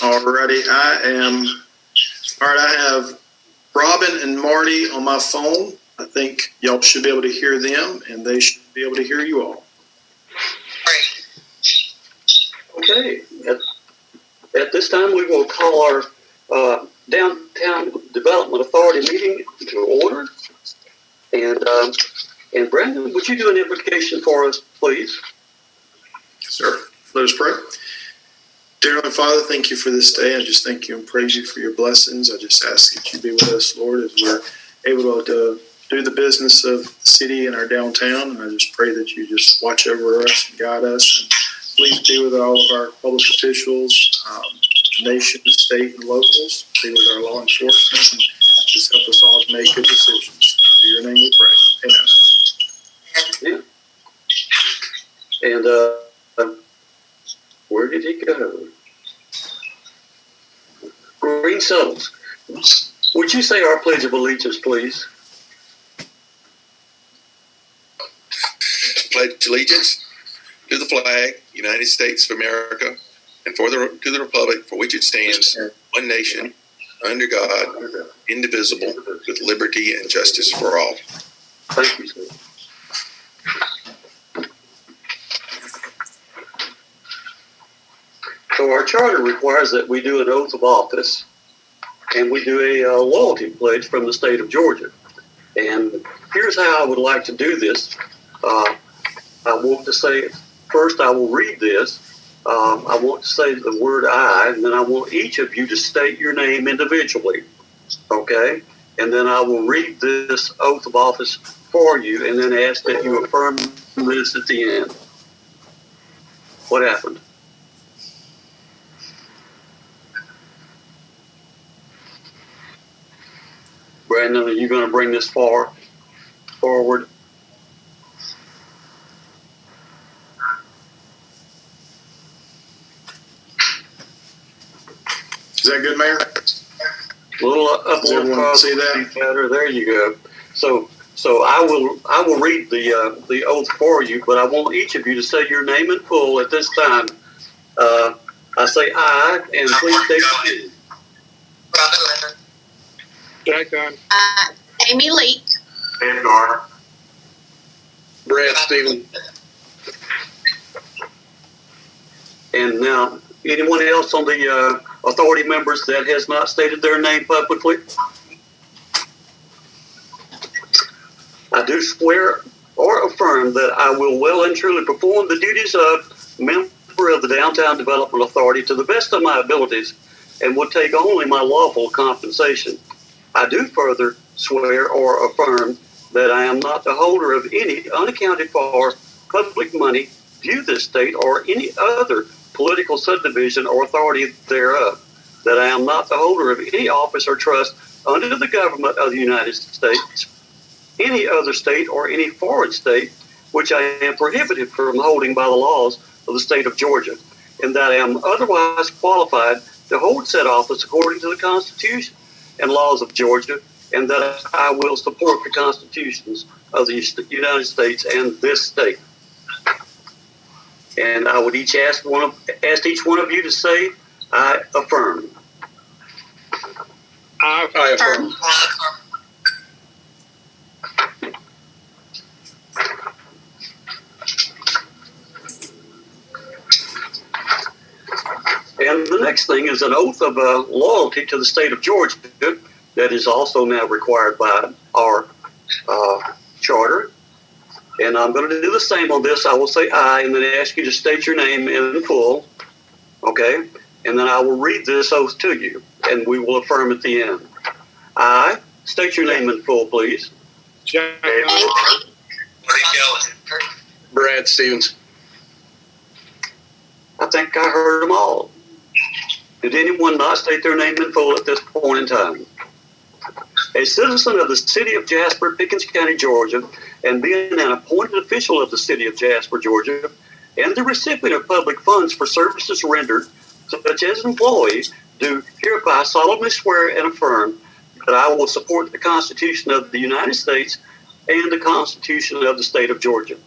Alrighty, I have Robin and Marty on my phone. I think y'all should be able to hear them, and they should be able to hear you all. Okay. At this time, we will call our Downtown Development Authority meeting to order. And Brandon, would you do an invocation for us, please? Sir, let us pray. Dear Heavenly Father, thank you for this day. I just thank you and praise you for your blessings. I just ask that you be with us, Lord, as we're able to do the business of the city and our downtown. And I just pray that you just watch over us and guide us. And please be with all of our public officials, nation, state, and locals. Be with our law enforcement and just help us all to make good decisions. In your name we pray. Amen. Yeah. And where did he go? Green Settles. Would you say our Pledge of Allegiance, please? Pledge allegiance to the flag, United States of America, and to the republic for which it stands, one nation, under God, indivisible, with liberty and justice for all. Thank you, sir. So our charter requires that we do an oath of office, and we do a loyalty pledge from the state of Georgia. And here's how I would like to do this. I want to say, first I will read this. I want to say the word I, and then I want each of you to state your name individually, okay? And then I will read this oath of office for you, and then ask that you affirm this at the end. What happened? Brandon, are you going to bring this forward? Is that good, Mayor? A little up, Everyone see that? Better. There you go. So I will read the oath for you, but I want each of you to say your name in full at this time. I say I, and please state your name. Robin Leonard. Jack Gunn. Amy Leak. Dan Garner. Brad Stevens. And now, anyone else on the authority members that has not stated their name publicly? I do swear or affirm that I will well and truly perform the duties of member of the Downtown Development Authority to the best of my abilities and will take only my lawful compensation. I do further swear or affirm that I am not the holder of any unaccounted for public money due this state or any other political subdivision or authority thereof, that I am not the holder of any office or trust under the government of the United States, any other state or any foreign state, which I am prohibited from holding by the laws of the state of Georgia, and that I am otherwise qualified to hold said office according to the Constitution and laws of Georgia, and that I will support the constitutions of the United States and this state. And I would ask each one of you to say, I affirm. I affirm. And the next thing is an oath of loyalty to the state of Georgia that is also now required by our charter. And I'm going to do the same on this. I will say I, and then ask you to state your name in full, okay? And then I will read this oath to you, and we will affirm at the end. I, state your name in full, please. Jack Gunn. Brad Stevens. I think I heard them all. Did anyone not state their name in full at this point in time? A citizen of the city of Jasper, Pickens County, Georgia, and being an appointed official of the city of Jasper, Georgia, and the recipient of public funds for services rendered, such as employee, do hereby solemnly swear and affirm that I will support the Constitution of the United States and the Constitution of the state of Georgia.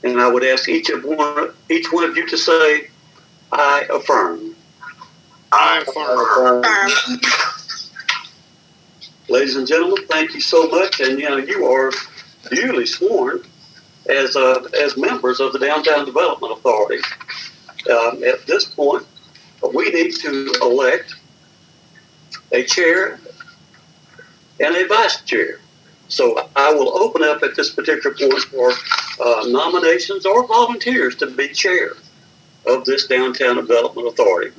And I would ask each one of you to say, I affirm. I affirm. Affirm. Ladies and gentlemen, thank you so much. And you are duly sworn as members of the Downtown Development Authority. At this point, we need to elect a chair and a vice chair. So I will open up at this particular point for nominations or volunteers to be chair of this Downtown Development Authority.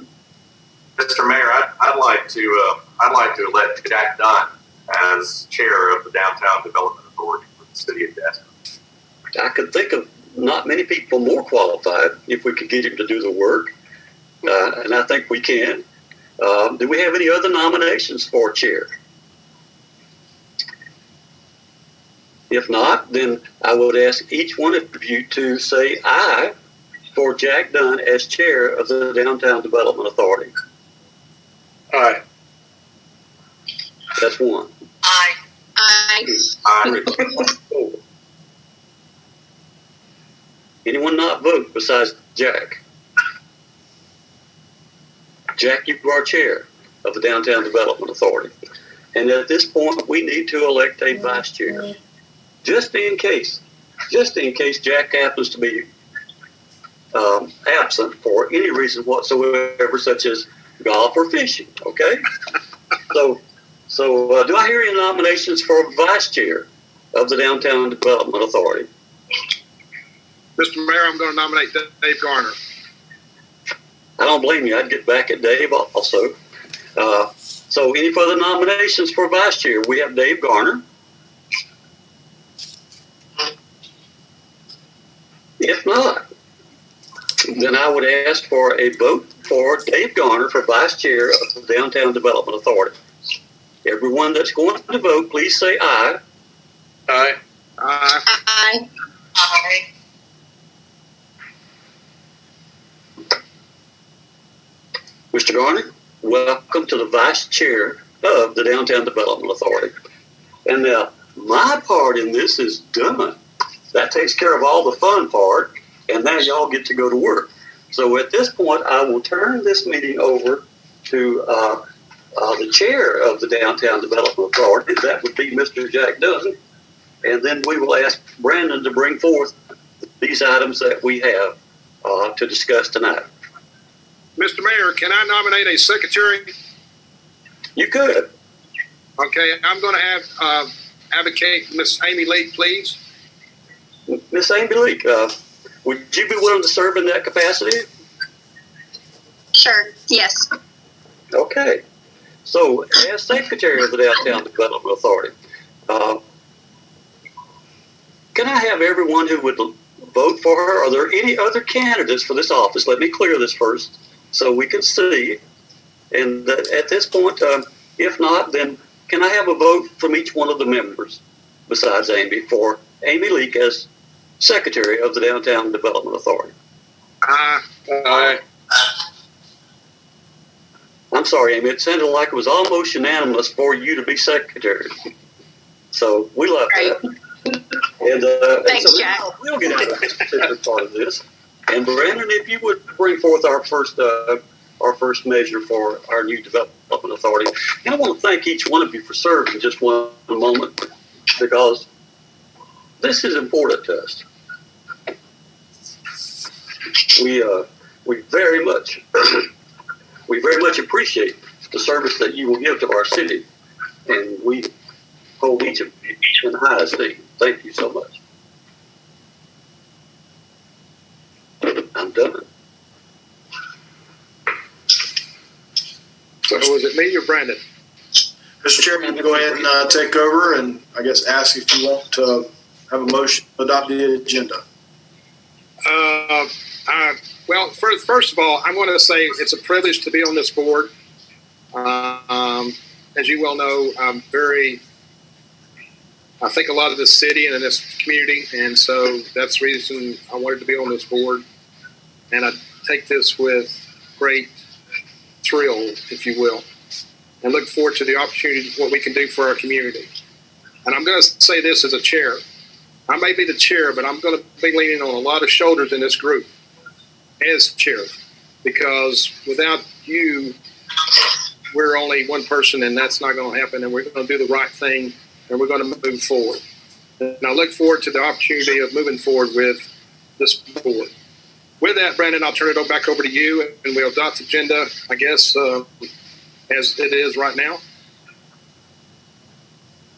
Mr. Mayor, I'd like to elect Jack Dunn as chair of the Downtown Development Authority for the city of Denson. I could think of not many people more qualified if we could get him to do the work, and I think we can. Do we have any other nominations for chair? If not, then I would ask each one of you to say aye for Jack Dunn as chair of the Downtown Development Authority. Aye. That's one. Aye. Aye. Aye. Anyone not vote besides Jack? Jack, you are chair of the Downtown Development Authority. And at this point, we need to elect a vice chair. Just in case Jack happens to be absent for any reason whatsoever, such as golf or fishing, okay? So do I hear any nominations for vice chair of the Downtown Development Authority? Mr. Mayor, I'm going to nominate Dave Garner. I don't blame you. I'd get back at Dave also. So any further nominations for vice chair? We have Dave Garner. If not, then I would ask for a vote for Dave Garner for vice chair of the Downtown Development Authority. Everyone that's going to vote, please say aye. Aye. Aye. Aye. Aye. Mr. Garner, welcome to the vice chair of the Downtown Development Authority. And now, my part in this is done. That takes care of all the fun part, and now y'all get to go to work. So at this point, I will turn this meeting over to the chair of the Downtown Development Authority. That would be Mr. Jack Dunn. And then we will ask Brandon to bring forth these items that we have to discuss tonight. Mr. Mayor, can I nominate a secretary? You could. Okay, I'm going to have advocate Miss Amy Lee, please. Miss Amy Lee, would you be willing to serve in that capacity? Sure. Yes. Okay. So, as Secretary of the Downtown Development Authority, can I have everyone who would vote for her? Are there any other candidates for this office? Let me clear this first so we can see. And at this point, if not, then can I have a vote from each one of the members besides Amy for Amy Leake as Secretary of the Downtown Development Authority? Aye. Aye. I'm sorry, Amy. It sounded like it was almost unanimous for you to be secretary. So we love that. And Thanks, so Jack. we'll get out of this particular part of this. And Brandon, if you would bring forth our first measure for our new development authority. And I want to thank each one of you for serving just one moment, because this is important to us. We very much appreciate the service that you will give to our city, and we hold each of you in high esteem. Thank you so much. I'm done. So was it me or Brandon? Mr. Chairman, go ahead and take over, and I guess ask if you want to have a motion to adopt the agenda. Well, first of all, I want to say it's a privilege to be on this board. As you well know, I think a lot of this city and in this community, and so that's the reason I wanted to be on this board. And I take this with great thrill, if you will, and look forward to the opportunity of what we can do for our community. And I'm going to say this as a chair. I may be the chair, but I'm going to be leaning on a lot of shoulders in this group as chair, because without you we're only one person, and that's not going to happen, and we're going to do the right thing, and we're going to move forward. And I look forward to the opportunity of moving forward with this board. With that, Brandon, I'll turn it back over to you, and we'll adopt the agenda, I guess, as it is right now.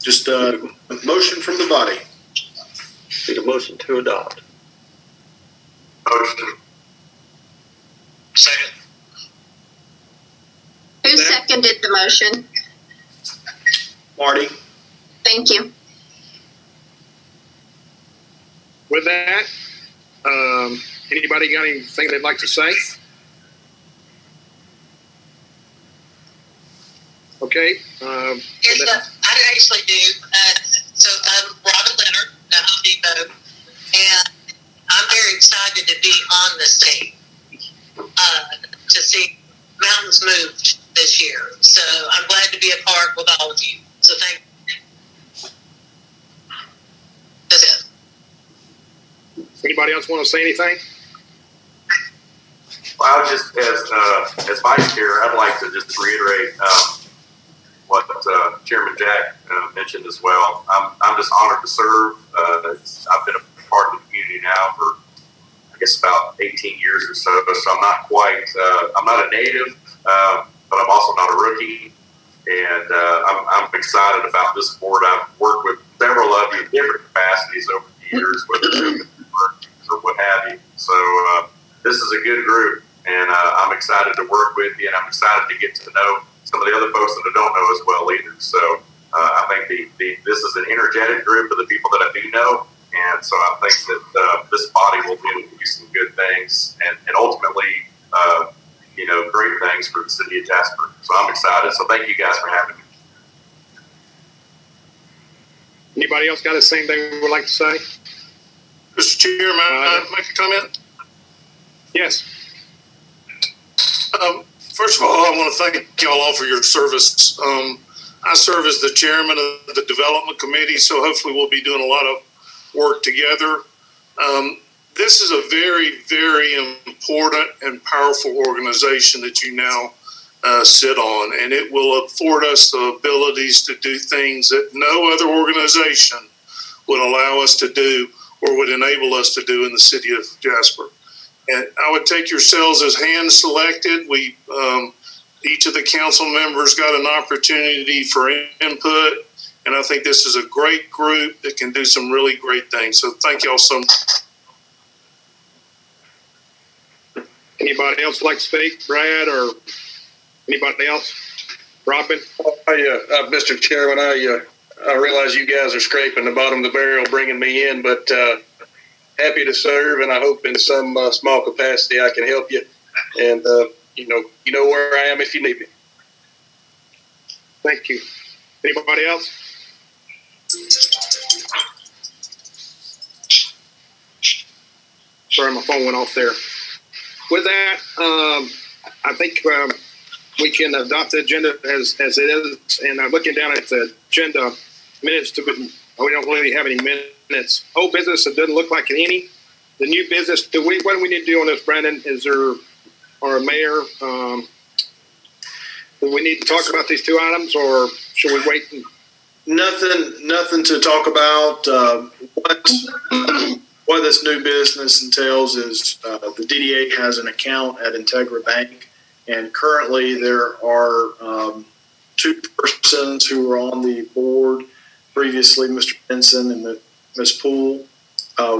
Just a motion from the body. Need a motion to adopt. Motion. Second. Who seconded the motion? Marty? Thank you. With that, anybody got anything they'd like to say? Okay. I actually do. So I'm Robin Leonard at Home Depot, and I'm very excited to be on this team to see mountains moved this year. So I'm glad to be a part with all of you. So thank you. That's it. Anybody else want to say anything? Well, I would just, as vice chair, I'd like to just reiterate what Chairman Jack mentioned as well. I'm just honored to serve. I've been a part of the community now for, I guess, about 18 years or so. So I'm not quite, I'm not a native, but I'm also not a rookie. And I'm excited about this board. I've worked with several of you in different capacities over the years, whether it's or what have you. So this is a good group, and I'm excited to work with you, and I'm excited to get to know some of the other folks that I don't know as well either. So I think this is an energetic group of the people that I do know, and so I think that this body will be able to do some good things and ultimately, great things for the city of Jasper. So I'm excited. So thank you guys for having me. Anybody else got the same thing we would like to say? Mr. Chairman, I make a comment? Yes. First of all, I want to thank you all for your service. I serve as the chairman of the development committee, so hopefully we'll be doing a lot of work together. This is a very, very important and powerful organization that you now sit on, and it will afford us the abilities to do things that no other organization would allow us to do or would enable us to do in the city of Jasper. And I would take yourselves as hand selected. We, each of the council members got an opportunity for input, and I think this is a great group that can do some really great things. So thank y'all so much. Anybody else like to speak? Brad or anybody else? Robin? Mr. Chairman, I realize you guys are scraping the bottom of the barrel bringing me in, but happy to serve, and I hope in some small capacity I can help you. And you know where I am if you need me. Thank you. Anybody else? Sorry, my phone went off there. With that, I think we can adopt the agenda as it is. And I'm looking down at the agenda minutes. We don't really have any minutes. Old business, it doesn't look like any. The new business, what do we need to do on this, Brandon? Is there, or mayor, do we need to talk about these two items, or should we wait? Nothing to talk about. What this new business entails is the DDA has an account at Integra Bank, and currently there are two persons who were on the board previously, Mr. Denson and Ms. Poole.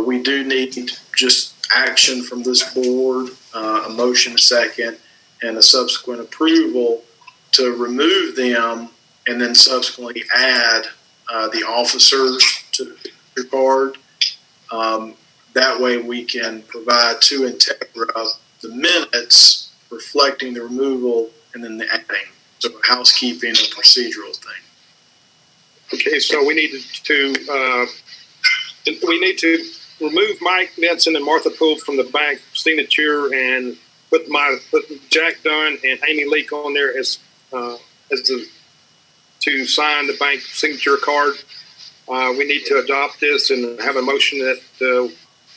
We do need just action from this board, a motion, a second, and a subsequent approval to remove them, and then subsequently add the officers to the card. That way we can provide to Integra the minutes reflecting the removal and then the adding. So housekeeping and procedural thing. Okay, so we need to remove Mike Denson and Martha Poole from the bank signature and put Jack Dunn and Amy Leak on there as to sign the bank signature card. We need to adopt this and have a motion that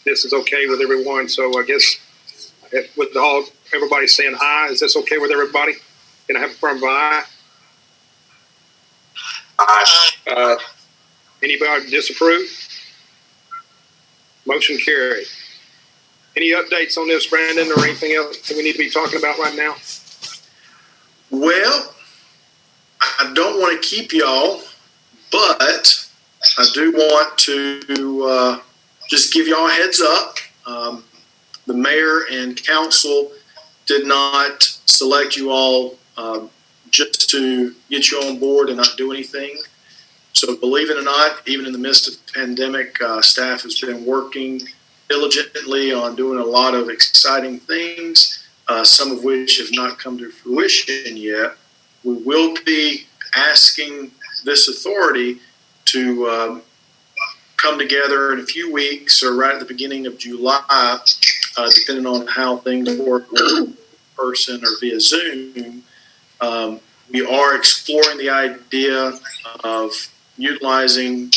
this is okay with everyone. So I guess with everybody saying aye, is this okay with everybody? Can I have a firm aye? Aye. Anybody disapprove? Motion carried. Any updates on this, Brandon, or anything else that we need to be talking about right now? Well, I don't want to keep y'all, but I do want to just give y'all a heads up. The mayor and council did not select you all just to get you on board and not do anything. So believe it or not, even in the midst of the pandemic, staff has been working diligently on doing a lot of exciting things, some of which have not come to fruition yet. We will be asking this authority to come together in a few weeks or right at the beginning of July, depending on how things work in person or via Zoom. We are exploring the idea of utilizing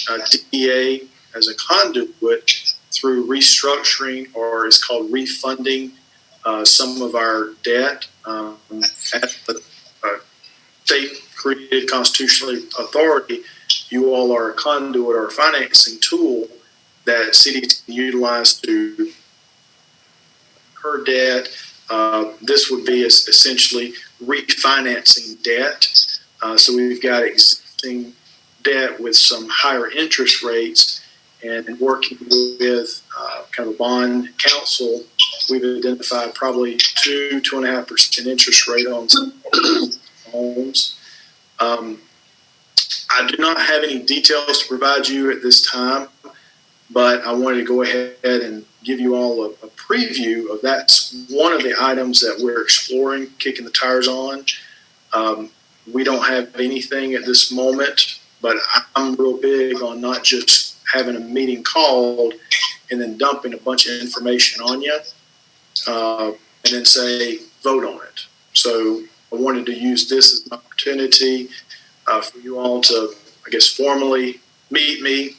DEA as a conduit through restructuring, or it's called refunding, some of our debt at the state-created constitutionally authority. You all are a conduit or a financing tool that cities can utilize to incur debt. This would be essentially refinancing debt. So we've got existing debt with some higher interest rates, and working with kind of a bond council, we've identified probably 2.5% interest rate on some homes. I do not have any details to provide you at this time, but I wanted to go ahead and give you all a preview of that's one of the items that we're exploring, kicking the tires on. We don't have anything at this moment, but I'm real big on not just having a meeting called and then dumping a bunch of information on you and then say, vote on it. So I wanted to use this as an opportunity for you all to, I guess, formally meet me.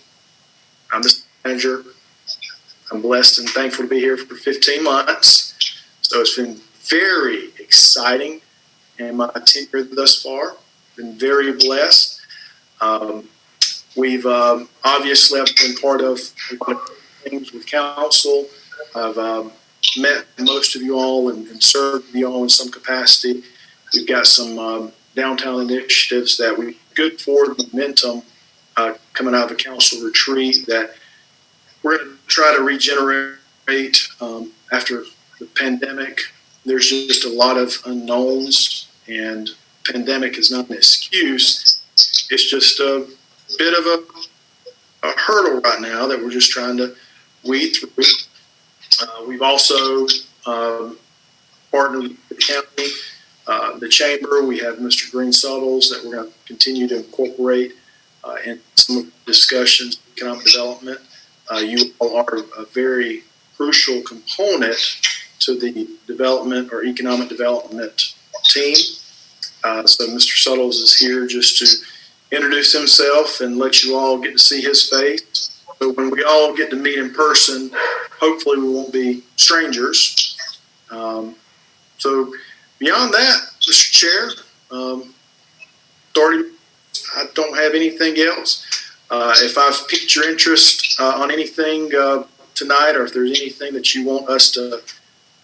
I'm the manager. I'm blessed and thankful to be here for 15 months. So it's been very exciting in my tenure thus far. Been very blessed. We've obviously I've been part of things with council. I've met most of you all and served you all in some capacity. We've got some downtown initiatives that we good forward momentum coming out of a council retreat that we're going to try to regenerate after the pandemic. There's just a lot of unknowns, and pandemic is not an excuse. It's just a bit of a hurdle right now that we're just trying to weed through. We've also partnered with the county, the chamber. We have Mr. Green Suttles that we're going to continue to incorporate in some of the discussions of economic development. You all are a very crucial component to the development or economic development team. So Mr. Suttles is here just to introduce himself and let you all get to see his face. So when we all get to meet in person, hopefully we won't be strangers. So beyond that, Mr. Chair, I don't have anything else. If I've piqued your interest on anything tonight, or if there's anything that you want us to,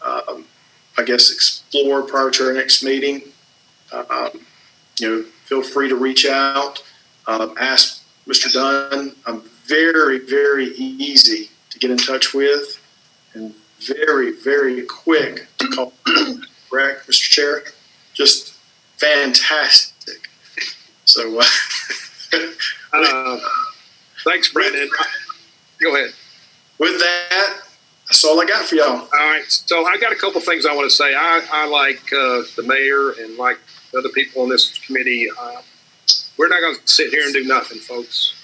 I guess, explore prior to our next meeting, feel free to reach out. Ask Mr. Dunn. I'm very, very easy to get in touch with, and very, very quick to call. Correct, Mr. Chair? Just fantastic. So, thanks, Brandon. Go ahead. With that, that's all I got for y'all. All right. So I got a couple things I want to say. I like the mayor and like other people on this committee. We're not going to sit here and do nothing, folks.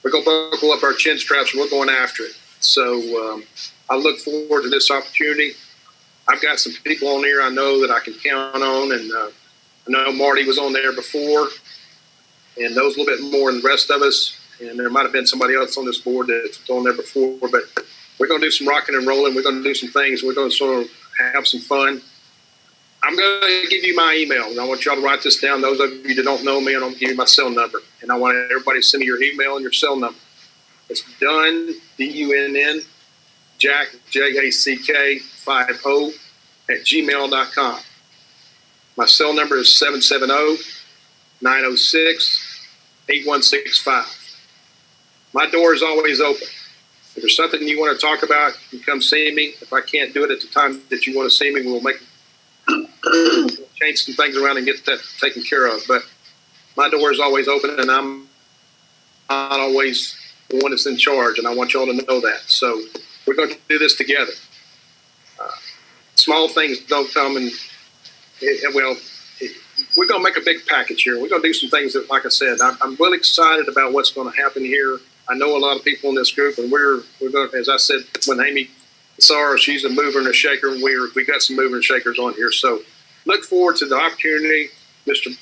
We're going to buckle up our chin straps and we're going after it. So I look forward to this opportunity. I've got some people on there I know that I can count on, and I know Marty was on there before and knows a little bit more than the rest of us. And there might have been somebody else on this board that's on there before, but we're going to do some rocking and rolling. We're going to do some things. We're going to sort of have some fun. I'm going to give you my email, and I want y'all to write this down. Those of you that don't know me, I'm going to give you my cell number, and I want everybody to send me your email and your cell number. It's Dunn, D-U-N-N, Jack, J-A-C-K, 50 at gmail.com. My cell number is 770-906-8165. My door is always open. If there's something you want to talk about, you come see me. If I can't do it at the time that you want to see me, we'll change some things around and get that taken care of. But my door is always open, and I'm not always the one that's in charge, and I want y'all to know that. So we're going to do this together. Small things don't come and, we're going to make a big package here. We're going to do some things that, like I said, I'm really excited about what's going to happen here. I know a lot of people in this group, and we're going to, as I said, when Amy saw her, she's a mover and a shaker, and we got some mover and shakers on here. So look forward to the opportunity, Mr.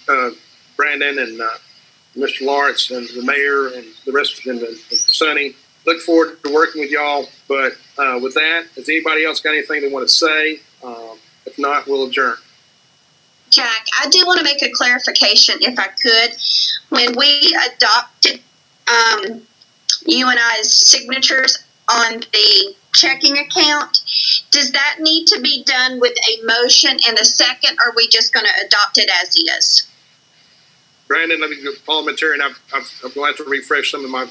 Brandon and Mr. Lawrence and the mayor and the rest of them, and Sonny. Look forward to working with y'all. But with that, has anybody else got anything they want to say? If not, we'll adjourn. Jack, I do want to make a clarification, if I could. When we adopted you and I's signatures on the checking account, does that need to be done with a motion and a second, or are we just going to adopt it as is? Brandon, let me go parliamentarian. I'm going to have to refresh some of my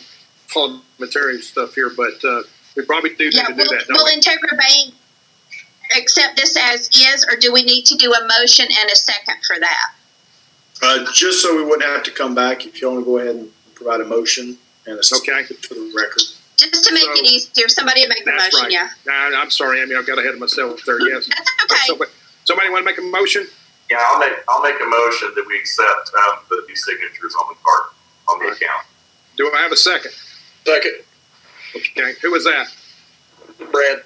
parliamentary stuff here, but we probably do need to do that. Will Integra Bank accept this as is, or do we need to do a motion and a second for that? Just so we wouldn't have to come back, if you want to go ahead and provide a motion and a second for the record. Just to make it easier, somebody make the motion, right. yeah. Nah, I'm sorry, Amy, I got ahead of myself there, yes. That's okay. Somebody want to make a motion? Yeah, I'll make a motion that we accept the new signatures on the card on the account. Do I have a second? Second. Okay, who was that? Brad.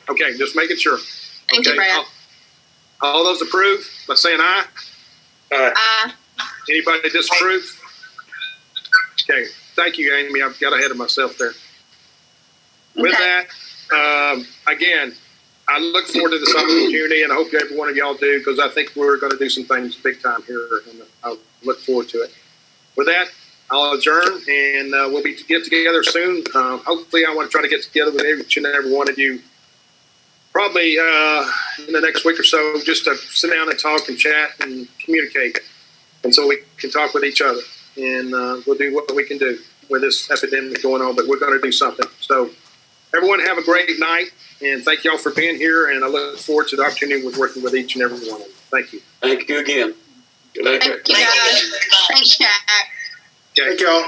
Okay, just making sure. Thank you, Brad. All those approve by saying aye? Aye. Anybody disapprove? Okay, thank you, Amy. I've got ahead of myself there. With that, again, I look forward to this opportunity, and I hope every one of y'all do, because I think we're going to do some things big time here, and I look forward to it. With that, I'll adjourn, and we'll get together soon. Hopefully, I want to try to get together with each and every one of you probably in the next week or so, just to sit down and talk and chat and communicate, and so we can talk with each other, and we'll do what we can do with this epidemic going on, but we're going to do something. So everyone have a great night, and thank y'all for being here, and I look forward to the opportunity with working with each and every one of you. Thank you. Thank you again. Good night. Thank you, guys. Thanks, Jack. Okay. Thank y'all.